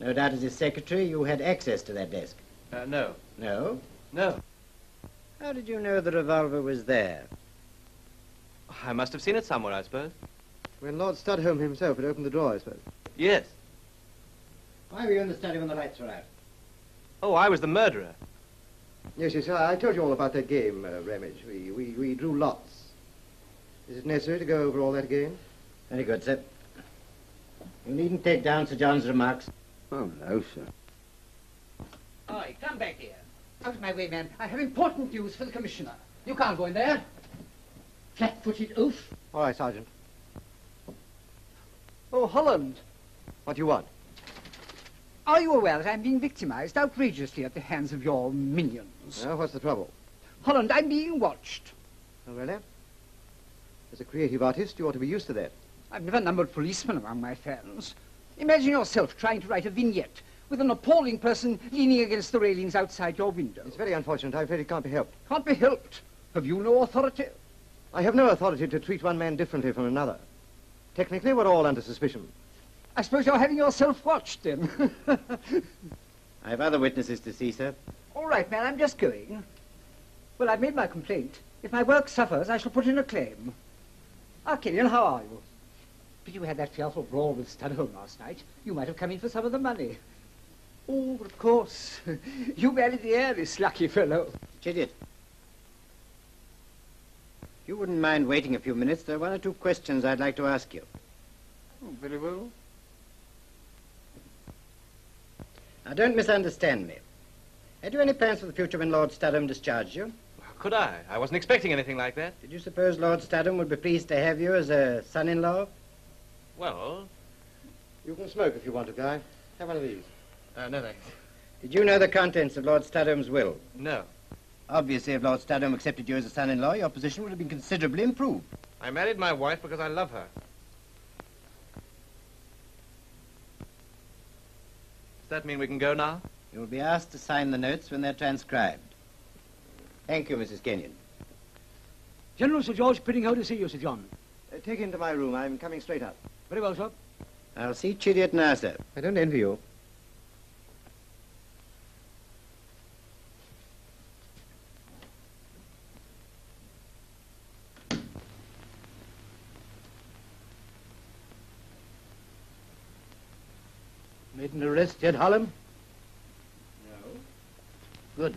Speaker 11: No doubt as his secretary, you had access to that desk.
Speaker 1: No.
Speaker 11: No?
Speaker 1: No.
Speaker 11: How did you know the revolver was there?
Speaker 1: I must have seen it somewhere, I suppose.
Speaker 5: When Lord Studholme himself had opened the drawer, I suppose.
Speaker 1: Yes.
Speaker 11: Why were you in the study when the lights were out?
Speaker 1: Oh, I was the murderer.
Speaker 5: Yes, yes, I told you all about that game, Ramage. We drew lots. Is it necessary to go over all that again?
Speaker 11: Very good, sir. You needn't take down Sir John's remarks.
Speaker 5: Oh, no, sir.
Speaker 8: Oi, come back here. Out of my way, man. I have important news for the Commissioner. You can't go in there. Flat-footed oaf.
Speaker 5: All right, Sergeant. Oh, Holland. What do you want?
Speaker 12: Are you aware that I'm being victimized outrageously at the hands of your minions?
Speaker 5: What's the trouble?
Speaker 12: Holland, I'm being watched.
Speaker 5: Oh, really? As a creative artist, you ought to be used to that.
Speaker 12: I've never numbered policemen among my fans. Imagine yourself trying to write a vignette with an appalling person leaning against the railings outside your window.
Speaker 5: It's very unfortunate. I'm afraid it can't be helped.
Speaker 12: Can't be helped. Have you no authority?
Speaker 5: I have no authority to treat one man differently from another. Technically, we're all under suspicion.
Speaker 12: I suppose you're having yourself watched, then.
Speaker 11: I have other witnesses to see, sir.
Speaker 12: All right, man, I'm just going. Well, I've made my complaint. If my work suffers, I shall put in a claim. Ah, Kenyon, how are you? But you had that fearful brawl with Studholme last night. You might have come in for some of the money. Oh, of course. You married the heiress, lucky fellow.
Speaker 11: Chidiock. If you wouldn't mind waiting a few minutes, there are one or two questions I'd like to ask you.
Speaker 12: Oh, very well.
Speaker 11: Now, don't misunderstand me. Had you any plans for the future when Lord Studham discharged you?
Speaker 1: How could I? I wasn't expecting anything like that.
Speaker 11: Did you suppose Lord Studham would be pleased to have you as a son-in-law?
Speaker 1: Well...
Speaker 5: You can smoke if you want to, Guy. Have one of these.
Speaker 1: No, thanks.
Speaker 11: Did you know the contents of Lord Studham's will?
Speaker 1: No.
Speaker 11: Obviously, if Lord Studham accepted you as a son-in-law, your position would have been considerably improved.
Speaker 1: I married my wife because I love her. Does that mean we can go now?
Speaker 11: You'll be asked to sign the notes when they're transcribed. Thank you, Mrs. Kenyon.
Speaker 8: General Sir George Piddinghoe to see you, Sir John.
Speaker 5: Take him to my room. I'm coming straight up.
Speaker 8: Very well, sir.
Speaker 11: I'll see Chidiock now, sir.
Speaker 5: I don't envy you.
Speaker 8: Made an arrest yet, Harlem?
Speaker 11: No.
Speaker 8: Good.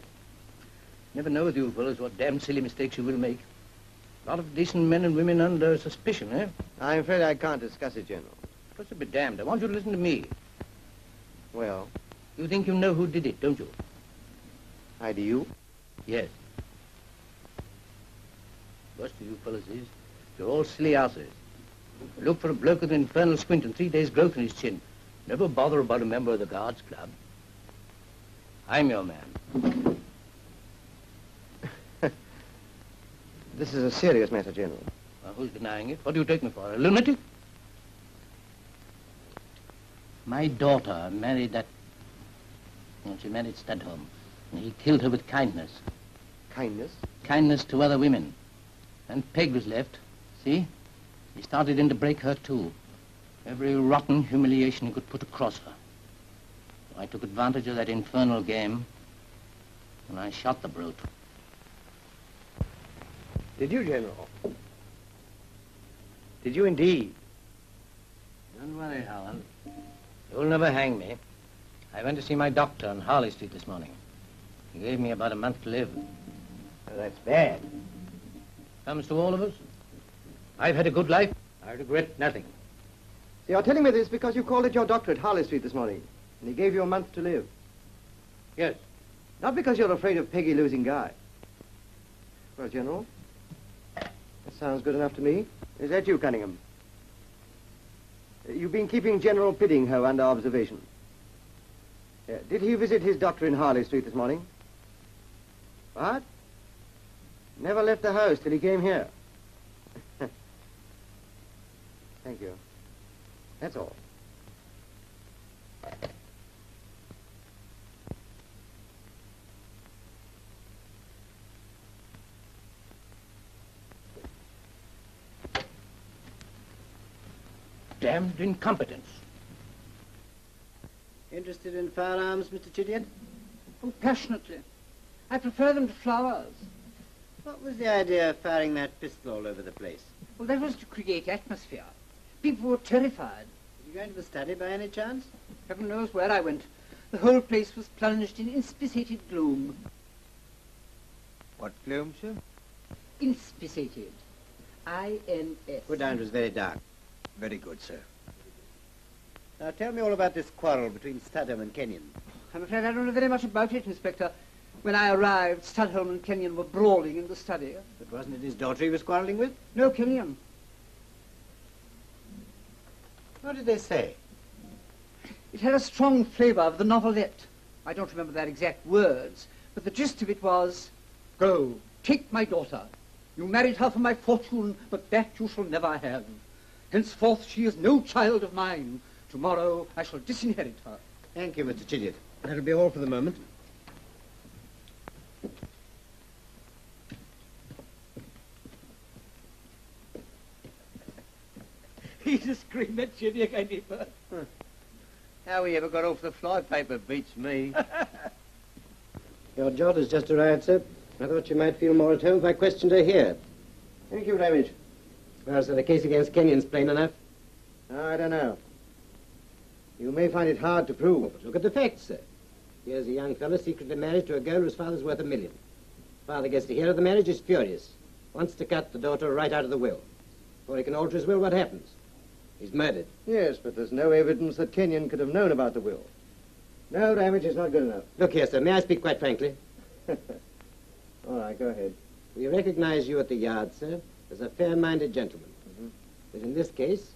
Speaker 8: Never know with you fellows what damn silly mistakes you will make. A lot of decent men and women under suspicion, eh?
Speaker 5: I'm afraid I can't discuss it, General.
Speaker 8: What's to be damned? I want you to listen to me.
Speaker 5: Well?
Speaker 8: You think you know who did it, don't you?
Speaker 5: Do you?
Speaker 8: Yes. Worst of you fellows is, you're all silly asses. Look for a bloke with an infernal squint and 3 days' growth in his chin. Never bother about a member of the Guards Club. I'm your man.
Speaker 5: This is a serious matter, General.
Speaker 8: Well, who's denying it? What do you take me for, a lunatic? My daughter married that... Well, she married Studholme. And he killed her with kindness.
Speaker 5: Kindness?
Speaker 8: Kindness to other women. And Peg was left. See? He started in to break her, too. Every rotten humiliation he could put across her. I took advantage of that infernal game, and I shot the brute.
Speaker 5: Did you, General? Did you indeed?
Speaker 8: Don't worry, Howland. You'll never hang me. I went to see my doctor on Harley Street this morning. He gave me about a month to live.
Speaker 5: Well, that's bad.
Speaker 8: Comes to all of us. I've had a good life. I regret nothing.
Speaker 5: So you're telling me this because you called at your doctor at Harley Street this morning, and he gave you a month to live?
Speaker 8: Yes.
Speaker 5: Not because you're afraid of Peggy losing Guy. Well, General, that sounds good enough to me. Is that you, Cunningham? You've been keeping General Piddinghoe under observation. Did he visit his doctor in Harley Street this morning? What? Never left the house till he came here. Thank you. That's all.
Speaker 8: Damned incompetence.
Speaker 11: Interested in firearms, Mr. Chidiock?
Speaker 12: Oh, passionately. I prefer them to flowers.
Speaker 11: What was the idea of firing that pistol all over the place?
Speaker 12: Well, that was to create atmosphere. People were terrified.
Speaker 11: Were you going to the study by any chance?
Speaker 12: Heaven knows where I went. The whole place was plunged in inspissated gloom.
Speaker 11: What gloom, sir?
Speaker 12: Inspissated. I-N-S.
Speaker 11: Put down, it was very dark. Very good, sir. Now tell me all about this quarrel between Studholme and Kenyon.
Speaker 12: I'm afraid I don't know very much about it, Inspector. When I arrived, Studholme and Kenyon were brawling in the study.
Speaker 11: But wasn't it his daughter he was quarrelling with?
Speaker 12: No, Kenyon.
Speaker 11: What did they say?
Speaker 12: It had a strong flavour of the novelette. I don't remember their exact words, but the gist of it was, "Go, take my daughter. You married her for my fortune, but that you shall never have. Henceforth she is no child of mine. Tomorrow I shall disinherit her."
Speaker 11: Thank you, Mr. Chidiock. That'll be all for the moment.
Speaker 12: He's a scream at Chidiock, ain't he, Bert?
Speaker 11: How he ever got off the flypaper beats me. Your Jod has just arrived, sir. I thought you might feel more at home if I questioned her here. Thank you, Ramage. Well, so the case against Kenyon's plain enough? I don't know. You may find it hard to prove. Well, but look at the facts, sir. Here's a young fellow secretly married to a girl whose father's worth $1 million. Father gets to hear of the marriage, is furious. Wants to cut the daughter right out of the will. Before he can alter his will, what happens? He's murdered. Yes, but there's no evidence that Kenyon could have known about the will. No, Ramage is not good enough. Look here, sir, may I speak quite frankly? All right, go ahead. We recognize you at the Yard, sir, as a fair-minded gentleman. But in this case,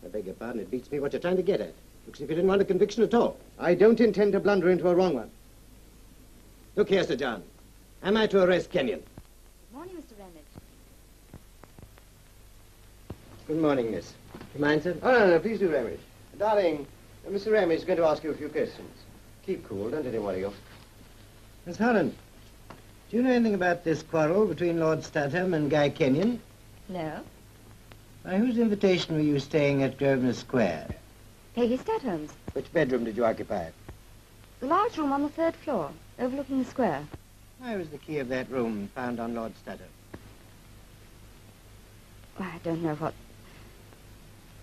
Speaker 11: I beg your pardon, it beats me what you're trying to get at. Looks as if you didn't want a conviction at all. I don't intend to blunder into a wrong one. Look here, Sir John. Am I to arrest Kenyon?
Speaker 10: Good morning, Mr. Ramage.
Speaker 11: Good morning, miss. You mind, sir? Oh, no, please do, Ramage. Darling, Mr. Ramage is going to ask you a few questions. Keep cool, don't let him worry you. Miss Holland, do you know anything about this quarrel between Lord Studholme and Guy Kenyon?
Speaker 10: No.
Speaker 11: By whose invitation were you staying at Grosvenor Square?
Speaker 10: Peggy Studholme's.
Speaker 11: Which bedroom did you occupy?
Speaker 10: The large room on the 3rd floor, overlooking the square.
Speaker 11: Why was the key of that room found on Lord Studholme?
Speaker 10: Well, I don't know what...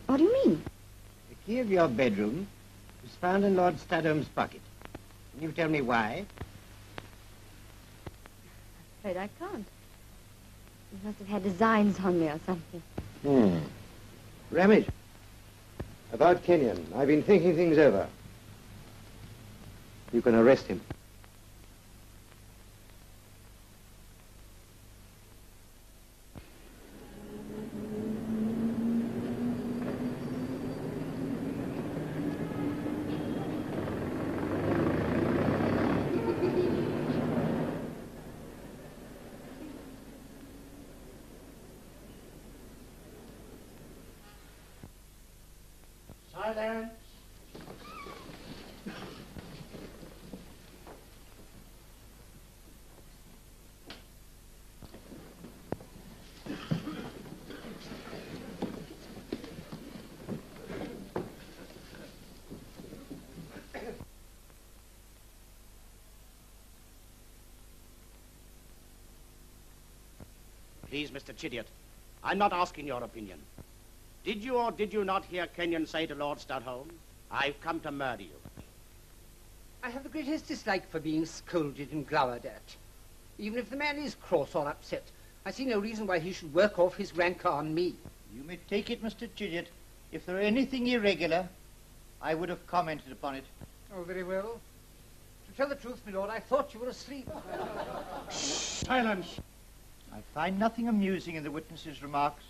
Speaker 10: What do you mean?
Speaker 11: The key of your bedroom was found in Lord Studholme's pocket. Can you tell me why?
Speaker 10: I'm afraid I can't. He must have had designs on me or something.
Speaker 5: Ramage, about Kenyon, I've been thinking things over. You can arrest him.
Speaker 12: Silence.
Speaker 14: Please, Mr. Chidiock, I'm not asking your opinion. Did you or did you not hear Kenyon say to Lord Studholme, I've come to murder you?
Speaker 12: I have the greatest dislike for being scolded and glowered at. Even if the man is cross or upset, I see no reason why he should work off his rancor on me.
Speaker 5: You may take it, Mr. Chidiock. If there were anything irregular, I would have commented upon it.
Speaker 12: Oh, very well. To tell the truth, my lord, I thought you were asleep.
Speaker 5: Silence. I find nothing amusing in the witness's remarks.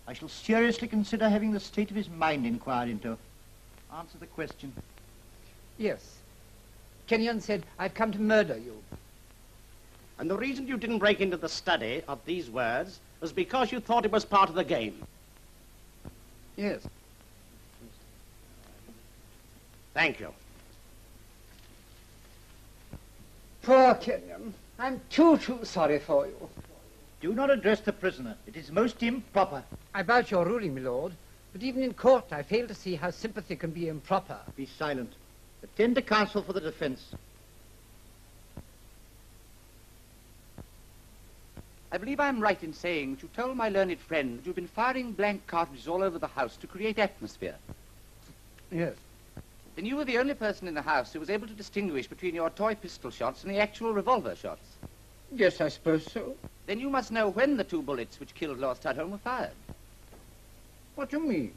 Speaker 5: I shall seriously consider having the state of his mind inquired into. Answer the question.
Speaker 12: Yes. Kenyon said, I've come to murder you.
Speaker 14: And the reason you didn't break into the study of these words was because you thought it was part of the game.
Speaker 12: Yes.
Speaker 14: Thank you.
Speaker 12: Poor Kenyon. I'm too sorry for you.
Speaker 5: Do not address the prisoner. It is most improper.
Speaker 12: I vouch your ruling, my lord, but even in court I fail to see how sympathy can be improper.
Speaker 5: Be silent. Attend to counsel for the defense.
Speaker 15: I believe I'm right in saying that you told my learned friend that you've been firing blank cartridges all over the house to create atmosphere.
Speaker 12: Yes.
Speaker 15: Then you were the only person in the house who was able to distinguish between your toy pistol shots and the actual revolver shots.
Speaker 12: Yes, I suppose so.
Speaker 15: Then you must know when the 2 bullets which killed Lord Studholme were fired.
Speaker 12: What do you mean?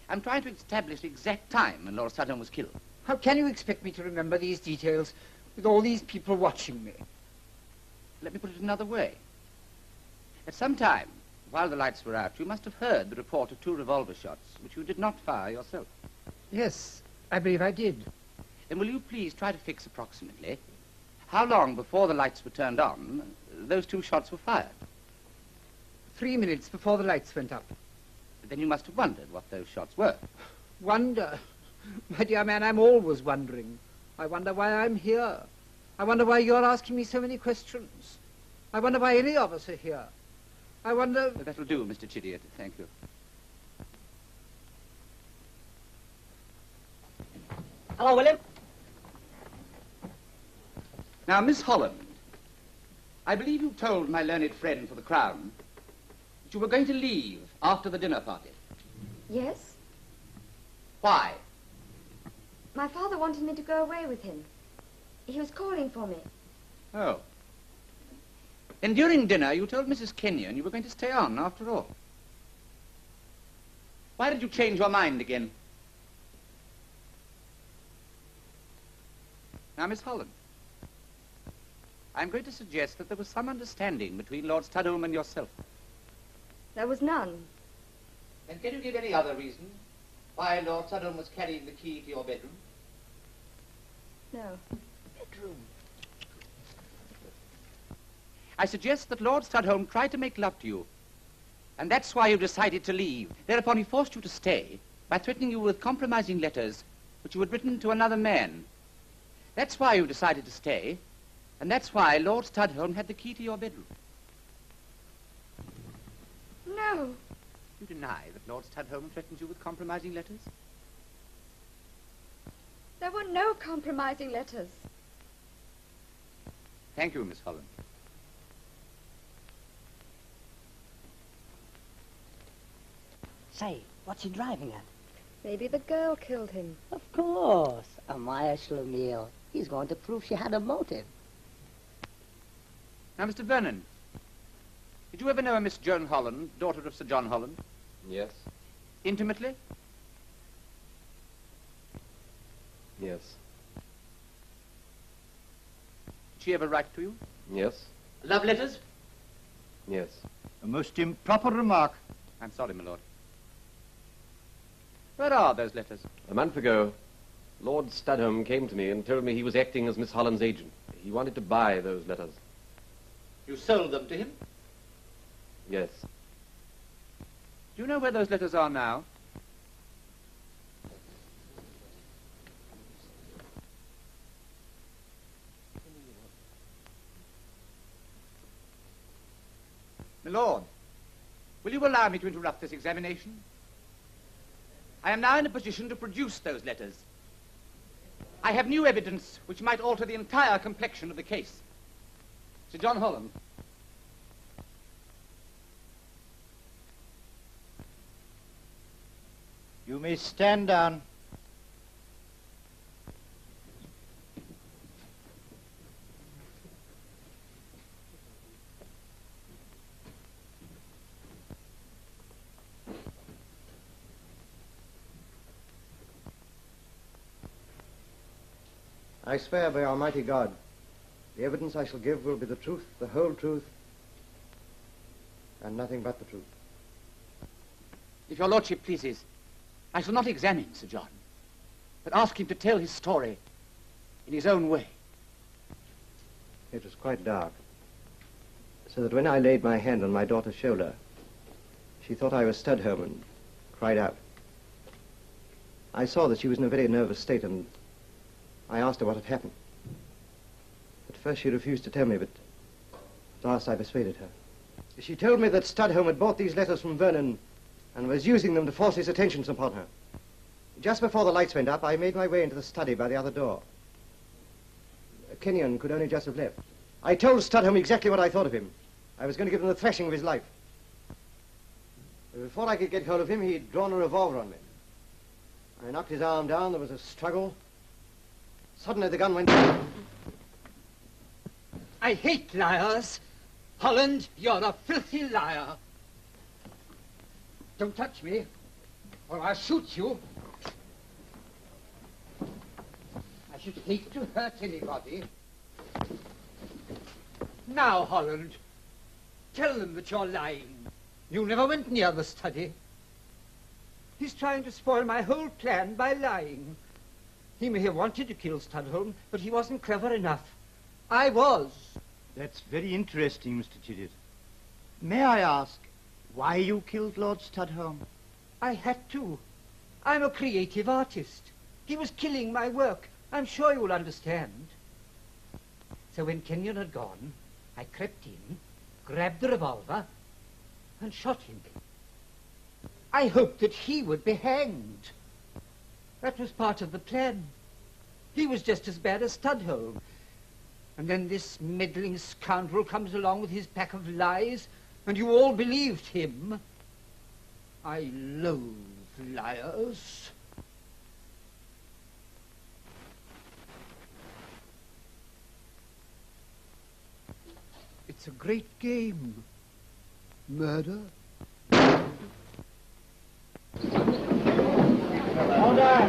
Speaker 15: I'm trying to establish the exact time when Lord Studholme was killed.
Speaker 12: How can you expect me to remember these details with all these people watching me?
Speaker 15: Let me put it another way. At some time, while the lights were out, you must have heard the report of 2 revolver shots, which you did not fire yourself.
Speaker 12: Yes, I believe I did.
Speaker 15: Then will you please try to fix approximately how long before the lights were turned on those 2 shots were fired?
Speaker 12: 3 minutes before the lights went up.
Speaker 15: Then you must have wondered what those shots were.
Speaker 12: Wonder? My dear man, I'm always wondering. I wonder why I'm here. I wonder why you're asking me so many questions. I wonder why any of us are here. I wonder...
Speaker 15: That'll do, Mr. Chidiock. Thank you.
Speaker 7: Hello, William.
Speaker 15: Now, Miss Holland, I believe you told my learned friend for the Crown that you were going to leave after the dinner party.
Speaker 10: Yes?
Speaker 15: Why?
Speaker 10: My father wanted me to go away with him. He was calling for me.
Speaker 15: Oh. Then during dinner, you told Mrs. Kenyon you were going to stay on after all. Why did you change your mind again? Now, Miss Holland, I'm going to suggest that there was some understanding between Lord Studholme and yourself.
Speaker 10: There was none.
Speaker 15: Then can you give any other reason why Lord Studholme was carrying the key to your bedroom?
Speaker 10: No.
Speaker 15: Bedroom. I suggest that Lord Studholme tried to make love to you, and that's why you decided to leave. Thereupon he forced you to stay by threatening you with compromising letters which you had written to another man. That's why you decided to stay, and that's why Lord Studholme had the key to your bedroom.
Speaker 10: No.
Speaker 15: You deny that Lord Studholme threatened you with compromising letters?
Speaker 10: There were no compromising letters.
Speaker 15: Thank you, Miss Holland.
Speaker 7: Say, what's he driving at?
Speaker 10: Maybe the girl killed him.
Speaker 7: Of course. Amaya Schlemiel. He's going to prove she had a motive.
Speaker 15: Now, Mr. Vernon, did you ever know a Miss Joan Holland, daughter of Sir John Holland?
Speaker 4: Yes.
Speaker 15: Intimately?
Speaker 4: Yes.
Speaker 15: Did she ever write to you?
Speaker 4: Yes.
Speaker 15: Love letters?
Speaker 4: Yes.
Speaker 5: A most improper remark.
Speaker 15: I'm sorry, my lord. Where are those letters?
Speaker 4: A month ago, Lord Studholme came to me and told me he was acting as Miss Holland's agent. He wanted to buy those letters.
Speaker 15: You sold them to him?
Speaker 4: Yes.
Speaker 15: Do you know where those letters are now? My lord, will you allow me to interrupt this examination? I am now in a position to produce those letters. I have new evidence which might alter the entire complexion of the case. Sir John Holland,
Speaker 5: You may stand down. I swear by Almighty God, the evidence I shall give will be the truth, the whole truth, and nothing but the truth.
Speaker 15: If your lordship pleases, I shall not examine Sir John, but ask him to tell his story in his own way.
Speaker 5: It was quite dark, so that when I laid my hand on my daughter's shoulder, she thought I was Studholme and cried out. I saw that she was in a very nervous state, and I asked her what had happened. At first she refused to tell me, but at last I persuaded her. She told me that Studholme had bought these letters from Vernon and was using them to force his attentions upon her. Just before the lights went up, I made my way into the study by the other door. Kenyon could only just have left. I told Studholme exactly what I thought of him. I was going to give him the thrashing of his life. But before I could get hold of him, he'd drawn a revolver on me. I knocked his arm down, there was a struggle. Suddenly the gun went...
Speaker 12: I hate liars. Holland, you're a filthy liar. Don't touch me, or I'll shoot you. I should hate to hurt anybody. Now, Holland, tell them that you're lying. You never went near the study. He's trying to spoil my whole plan by lying. He may have wanted to kill Studholme, but he wasn't clever enough. I was.
Speaker 5: That's very interesting, Mr. Chidget. May I ask why you killed Lord Studholme?
Speaker 12: I had to. I'm a creative artist. He was killing my work. I'm sure you'll understand. So when Kenyon had gone, I crept in, grabbed the revolver, and shot him. I hoped that he would be hanged. That was part of the plan. He was just as bad as Studholme. And then this meddling scoundrel comes along with his pack of lies, and you all believed him. I loathe liars. It's a great game. Murder.
Speaker 5: Order!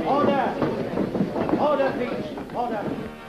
Speaker 5: Order! Order, please! Order!